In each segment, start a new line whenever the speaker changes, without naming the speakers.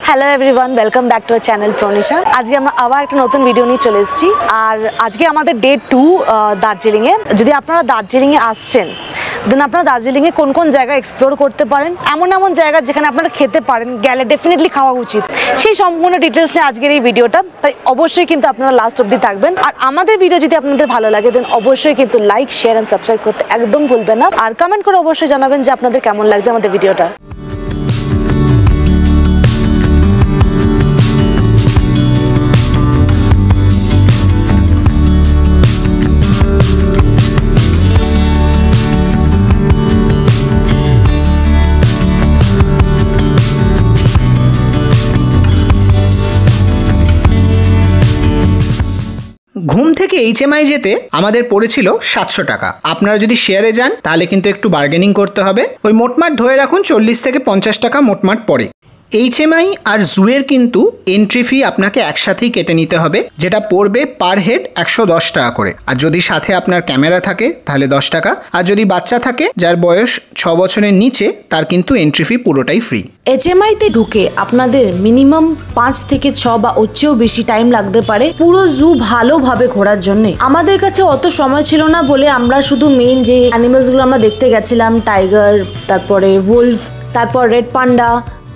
Hello everyone, welcome back to our channel Pronisha. আজকে আমরা আবার একটা নতুন ভিডিও নিয়ে চলে এসেছি। আর আজকে আমাদের ডে 2 দার্জিলিংয়ে। যদি আপনারা দার্জিলিংয়ে আসছেন, দেন আপনারা দার্জিলিংয়ে কোন কোন জায়গা এক্সপ্লোর করতে পারেন, এমন এমন জায়গা যেখানে আপনারা খেতে পারেন, গেলে ডেফিনেটলি খাওয়া উচিত, সেই সম্পূর্ণ ডিটেলস নিয়ে আজকের এই ভিডিওটা। তাই অবশ্যই কিন্তু আপনারা লাস্ট অবধি থাকবেন। আর আমাদের ভিডিও যদি আপনাদের ভালো লাগে, দেন অবশ্যই কিন্তু লাইক, শেয়ার অ্যান্ড সাবস্ক্রাইব করতে একদম ভুলবেন না। আর কমেন্ট করে অবশ্যই জানাবেন যে আপনাদের কেমন লাগছে আমাদের ভিডিওটা।
ঘুম থেকে HMI যেতে আমাদের পড়েছিল 700 টাকা। আপনারা যদি শেয়ারে যান তাহলে কিন্তু একটু বার্গেনিং করতে হবে। ওই মোটমাট ধরে রাখুন 40 থেকে 50 টাকা মোটমাট পড়ে। HMI আর জুয়ের কিন্তু এন্ট্রি ফি আপনাকে একসাথেই কেটে নিতে হবে, যেটা পড়বে পার হেড 110 টাকা করে। আর যদি সাথে আপনার ক্যামেরা থাকে তাহলে 10 টাকা, আর যদি বাচ্চা থাকে যার বয়স 6 বছরের নিচে, তার কিন্তু এন্ট্রি ফি পুরোটাই ফ্রি।
HMI তে ঢুকে আপনাদের মিনিমাম 5 থেকে 6 বা ওর চেয়েও বেশি টাইম লাগতে পারে পুরো জু ভালোভাবে ঘোরার জন্য। আমাদের কাছে অত সময় ছিল না বলে আমরা শুধু মেইন যে অ্যানিমালস গুলো আমরা দেখতে গেছিলাম, টাইগার, তারপরে উলফ, তারপর রেড পান্ডা,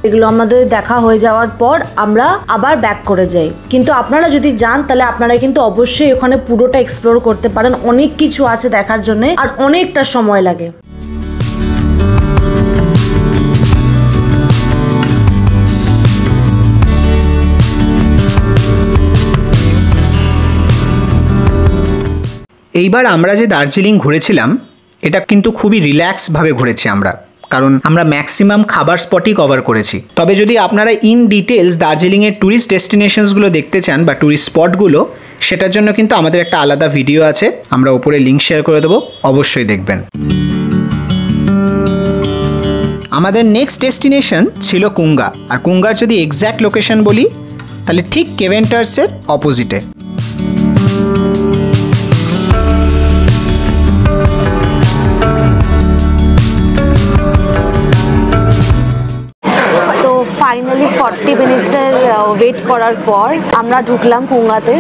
এগুলো আমাদের দেখা হয়ে যাওয়ার পর আমরা আবার ব্যাক করে যাই। কিন্তু আপনারা যদি যান তাহলে আপনারা কিন্তু অবশ্যই ওখানে পুরোটা এক্সপ্লোর করতে পারেন। অনেক কিছু আছে দেখার জন্য আর অনেকটা সময় লাগে।
এইবার আমরা যে দার্জিলিং ঘুরেছিলাম, এটা কিন্তু খুবই রিল্যাক্সভাবে ঘুরেছি আমরা, কারণ আমরা ম্যাক্সিমাম খাবার স্পটই কভার করেছি। তবে যদি আপনারা ইন ডিটেলস দার্জিলিংয়ের ট্যুরিস্ট ডেস্টিনেশনসগুলো দেখতে চান বা ট্যুরিস্ট স্পটগুলো, সেটার জন্য কিন্তু আমাদের একটা আলাদা ভিডিও আছে, আমরা উপরে লিঙ্ক শেয়ার করে দেবো, অবশ্যই দেখবেন। আমাদের নেক্সট ডেস্টিনেশন ছিল কুঙ্গা। আর কুঙ্গার যদি এক্স্যাক্ট লোকেশন বলি তাহলে ঠিক কেভেন্টার্সের অপোজিটে।
ফাইনালি 40 মিনিটসের ওয়েট করার পর আমরা ঢুকলাম কুঙ্গাতে।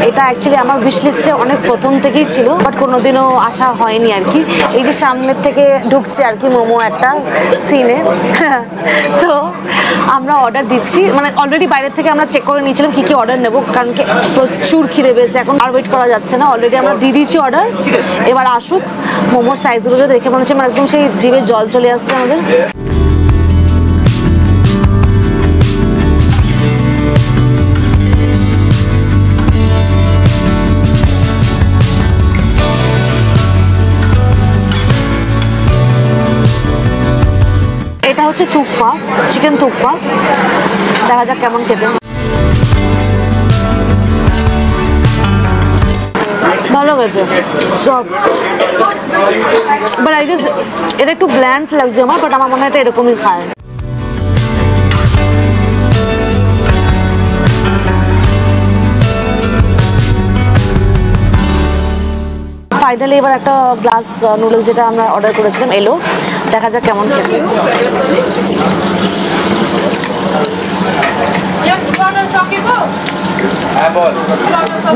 এটা অ্যাকচুয়ালি আমার উইশ লিস্টে অনেক প্রথম থেকেই ছিল, বাট কোনোদিনও আসা হয়নি আর কি। এই যে সামনের থেকে ঢুকছে আর কি মোমো একটা সিনে। তো আমরা অর্ডার দিচ্ছি, মানে অলরেডি বাইরের থেকে আমরা চেক করে নিয়েছিলাম কী কী অর্ডার নেবো, কারণ কি প্রচুর খিদে পেয়েছে, এখন আর ওয়েট করা যাচ্ছে না। অলরেডি আমরা দিয়ে দিয়েছি অর্ডার, এবার আসুক। মোমোর সাইজগুলো দেখে মনে হচ্ছে মানে একদম সেই জিভে জল চলে আসছে আমাদের। এটা হচ্ছে থুকপা, চিকেন থুকপা, দেখা যাক কেমন খেতে। ভালো খেতে, সফট, বাট আই গেস এটা একটু ব্ল্যান্ড লাগছে আমার, বাট আমার মনে হয় এটা এরকমই খায়। ফাইনালি এবার একটা গ্লাস নুডলস যেটা আমরা অর্ডার করেছিলাম এলো, দেখা যাক কেমন খেতে।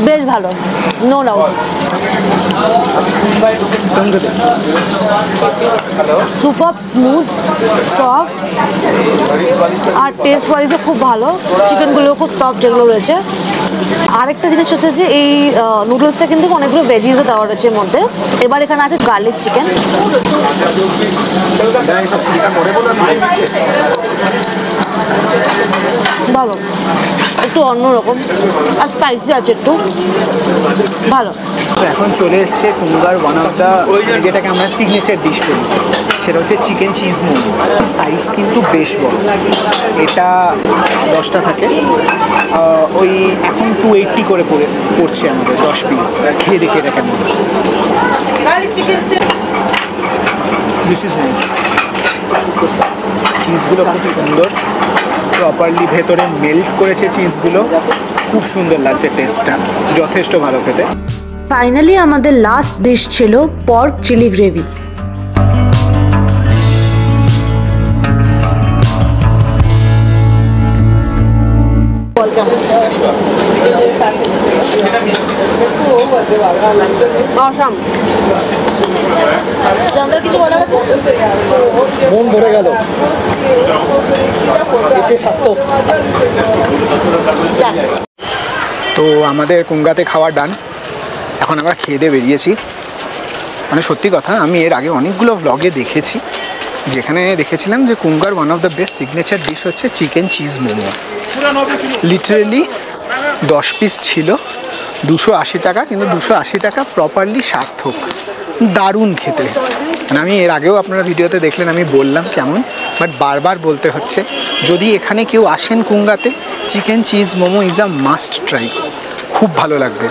বেশ ভালো, no doubt. Super smooth, soft, আর টেস্ট ওয়াইজও খুব ভালো। চিকেনগুলো খুব সফট যেগুলো রয়েছে। আরেকটা জিনিস হচ্ছে যে এই নুডলসটা কিন্তু অনেকগুলো ভেজিসও দেওয়া রয়েছে এর মধ্যে। এবার এখানে আছে গার্লিক চিকেন, ভালো, একটু অন্যরকম, আর স্পাইসি আছে একটু, ভালো।
এখন চলে এসছে কুঙ্গার ওয়ান অফ দ্য, যেটাকে আমরা সিগনেচার ডিশ বলি, সেটা হচ্ছে চিকেন চিজ মোমো। সাইজ কিন্তু বেশ বড়, এটা 10টা থাকে, ওই এখন 280 করে পড়ছে আমাদের 10 পিস। খেয়ে দেখি এটা কেমন। This is nice. চিজগুলো খুব সুন্দর, প্রপারলি ভেতরে মেল্ট করেছে চিজগুলো, খুব সুন্দর লাগছে, টেস্টটা যথেষ্ট ভালো খেতে।
ফাইনালি আমাদের লাস্ট ডিশ ছিল পর্ক চিলি গ্রেভি। অসাম। কিছু বলার আছে?
মন ভরে গেল, এসে সার্থক। তো আমাদের কুঙ্গাতে খাওয়া ডান, এখন আমরা খেয়ে দিয়ে বেরিয়েছি। মানে সত্যি কথা, আমি এর আগে অনেকগুলো ব্লগে দেখেছি যেখানে দেখেছিলাম যে কুঙ্গার one of the best signature dish হচ্ছে chicken cheese momo. Literally 10 piece ছিল, 280 টাকা, কিন্তু 280 টাকা প্রপারলি সার্থক, দারুণ খেতে। মানে আমি এর আগেও আপনারা ভিডিওতে দেখলেন আমি বললাম কেমন, বাট বারবার বলতে হচ্ছে, যদি এখানে কেউ আসেন কুঙ্গাতে, chicken cheese momo is a must try, খুব ভালো লাগবে।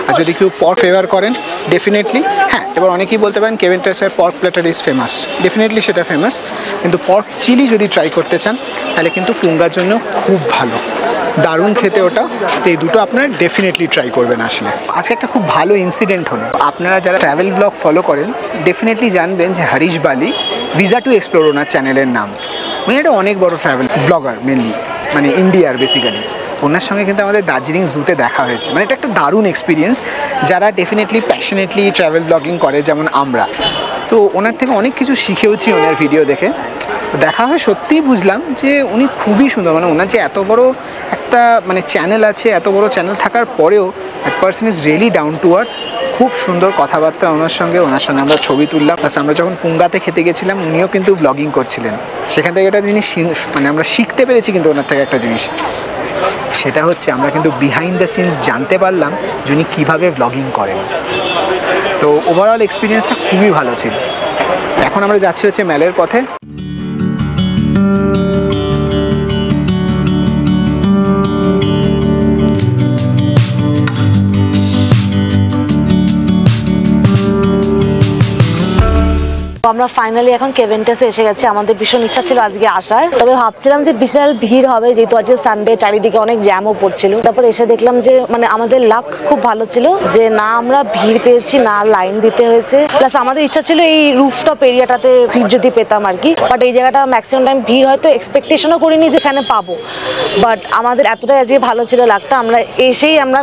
আর যদি কেউ পর্ক ফেভার করেন ডেফিনেটলি, হ্যাঁ, এবার অনেকেই বলতে পারেন কেভেন্টার্সের pork platter is famous, definitely সেটা ফেমাস, কিন্তু পর্ক চিলি যদি ট্রাই করতে চান তাহলে কিন্তু কুঙ্গার জন্য খুব ভালো, দারুণ খেতে ওটা। তো এই দুটো আপনারা ডেফিনেটলি ট্রাই করবেন আসলে। আজকে একটা খুব ভালো ইনসিডেন্ট হলো, আপনারা যারা ট্রাভেল ব্লগ ফলো করেন ডেফিনেটলি জানবেন যে হরিশ বালি ভিসা টু এক্সপ্লোর ওনার চ্যানেলের নাম। উনি একটা অনেক বড় ট্রাভেল ব্লগার, মেনলি মানে ইন্ডিয়ার বেসিক্যালি। ওনার সঙ্গে কিন্তু আমাদের দার্জিলিং জুতে দেখা হয়েছে, মানে এটা একটা দারুণ এক্সপিরিয়েন্স। যারা ডেফিনেটলি প্যাশনেটলি ট্রাভেল ব্লগিং করে যেমন আমরা, তো ওনার থেকে অনেক কিছু শিখেওছি ওনার ভিডিও দেখে। দেখা হয় সত্যিই বুঝলাম যে উনি খুবই সুন্দর, মানে ওনার যে এত বড় একটা মানে চ্যানেল আছে, এত বড় চ্যানেল থাকার পরেও এক person is really down to earth. খুব সুন্দর কথাবার্তা ওনার সঙ্গে আমরা ছবি তুললাম। প্লাস আমরা যখন কুঙ্গাতে খেতে গেছিলাম উনিও কিন্তু ব্লগিং করছিলেন, সেখান থেকে একটা জিনিস মানে আমরা শিখতে পেরেছি কিন্তু ওনার থেকে একটা জিনিস, সেটা হচ্ছে আমরা কিন্তু বিহাইন্ড দ্য সিনস জানতে পারলাম যে উনি কীভাবে ব্লগিং করেন। তো ওভারঅল এক্সপিরিয়েন্সটা খুবই ভালো ছিল। এখন আমরা যাচ্ছি হচ্ছে ম্যালের পথে।
আমরা ফাইনালি এখন কেভেন্টাসে এসে গেছি। আমাদের ভীষণ ইচ্ছা ছিল আজকে আসার, তবে ভাবছিলাম যে বিশাল ভিড় হবে যেহেতু আজকে সানডে, চারিদিকে অনেক জ্যামও পড়ছিল। তারপর এসে দেখলাম যে মানে আমাদের লাক খুব ভালো ছিল যে না আমরা ভিড় পেয়েছি, না লাইন দিতে হয়েছে। প্লাস আমাদের ইচ্ছা ছিল এই রুফটপ এরিয়াটাতে সিট যদি পেতাম আর কি, বাট এই জায়গাটা ম্যাক্সিমাম টাইম ভিড়, হয়তো এক্সপেকটেশনও করিনি যে এখানে পাবো, বাট আমাদের এতটাই আজকে ভালো ছিল লাকটা, আমরা এসেই আমরা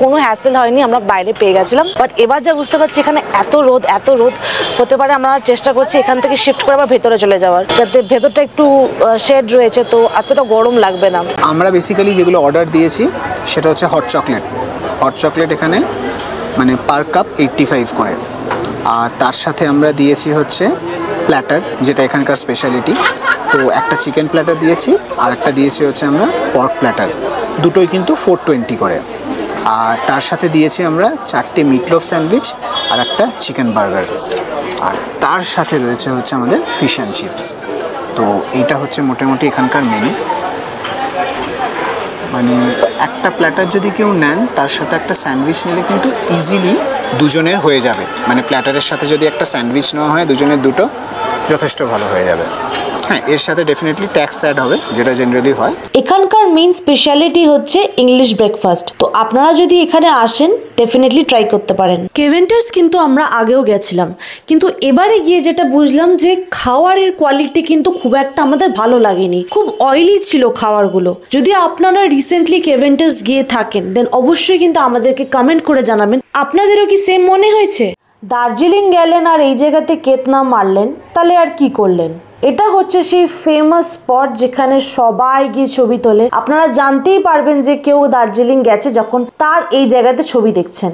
কোনো হ্যাসেল হয়নি, আমরা বাইরে পেয়ে গেছিলাম। বাট এবার যা বুঝতে পারছি এখানে এত রোদ হতে পারে, আমরা চেষ্টা করছি এখান থেকে শিফট করে আবার ভেতরে চলে যাওয়ার, যাতে ভেতরটা একটু শেড রয়েছে, তো এতটা গরম লাগবে না।
আমরা বেসিক্যালি যেগুলো অর্ডার দিয়েছি সেটা হচ্ছে হট চকলেট এখানে মানে পার কাপ 85 করে, আর তার সাথে আমরা দিয়েছি হচ্ছে প্ল্যাটার, যেটা এখানকার স্পেশালিটি। তো একটা চিকেন প্ল্যাটার দিয়েছি, আর একটা দিয়েছি হচ্ছে আমরা পর্ক প্ল্যাটার, দুটোই কিন্তু 420 করে। আর তার সাথে দিয়েছি আমরা 4টে মিটলোফ স্যান্ডউইচ আর একটা চিকেন বার্গার, আর তার সাথে রয়েছে হচ্ছে আমাদের ফিশ অ্যান্ড চিপস। তো এইটা হচ্ছে মোটামুটি এখানকার মেনু। মানে একটা প্ল্যাটার যদি কেউ নেন তার সাথে একটা স্যান্ডউইচ নিলে কিন্তু ইজিলি দুজনের হয়ে যাবে, মানে প্ল্যাটারের সাথে যদি একটা স্যান্ডউইচ নেওয়া হয় দুজনের দুটো যথেষ্ট ভালো হয়ে যাবে। হ্যাঁ, এর সাথে ডেফিনেটলি ট্যাক্স অ্যাড হবে, যেটা জেনারেলি হয়।
এখানকার মেইন স্পেশালিটি হচ্ছে ইংলিশ ব্রেকফাস্ট, তো আপনারা যদি এখানে আসেন ডেফিনেটলি ট্রাই করতে পারেন। কেভেন্টার্স কিন্তু আমরা আগেও গেছিলাম, কিন্তু এবারে গিয়ে যেটা বুঝলাম যে খাওয়ারের কোয়ালিটি কিন্তু খুব একটা আমাদের ভালো লাগেনি, খুব অয়েলি ছিল খাবারগুলো। যদি আপনারা রিসেন্টলি কেভেন্টার্স গিয়ে থাকেন দেন অবশ্যই কিন্তু আমাদেরকে কমেন্ট করে জানাবেন আপনাদেরও কি সেম মনে হয়েছে। দার্জিলিং গেলেন আর এই জায়গাতে কেতনা মারলেন, তাহলে আর কি করলেন। এটা হচ্ছে সেই ফেমাস স্পট যেখানে সবাই গিয়ে ছবি তোলে। আপনারা জানতেই পারবেন যে কেউ দার্জিলিং গেছে যখন তার এই জায়গাতে ছবি দেখছেন।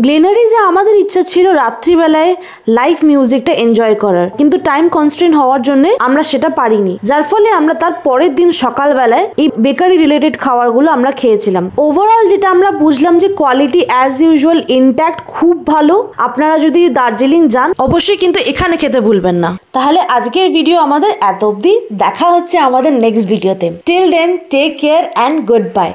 গ্লেনারিজে আমাদের ইচ্ছা ছিল রাত্রিবেলায় লাইভ মিউজিকটা এনজয় করার, কিন্তু টাইম কনস্ট্রেন্ট হওয়ার জন্য আমরা সেটা পারিনি, যার ফলে আমরা তার পরের দিন সকালবেলায় এই বেকারি রিলেটেড খাবারগুলো আমরা খেয়েছিলাম। ওভারঅল যেটা আমরা বুঝলাম যে কোয়ালিটি অ্যাজ ইউজুয়াল ইনট্যাক্ট, খুব ভালো। আপনারা যদি দার্জিলিং যান অবশ্যই কিন্তু এখানে খেতে ভুলবেন না। তাহলে আজকের ভিডিও আমাদের এত অবধি, দেখা হচ্ছে আমাদের নেক্সট ভিডিওতে। Till then take care and good by.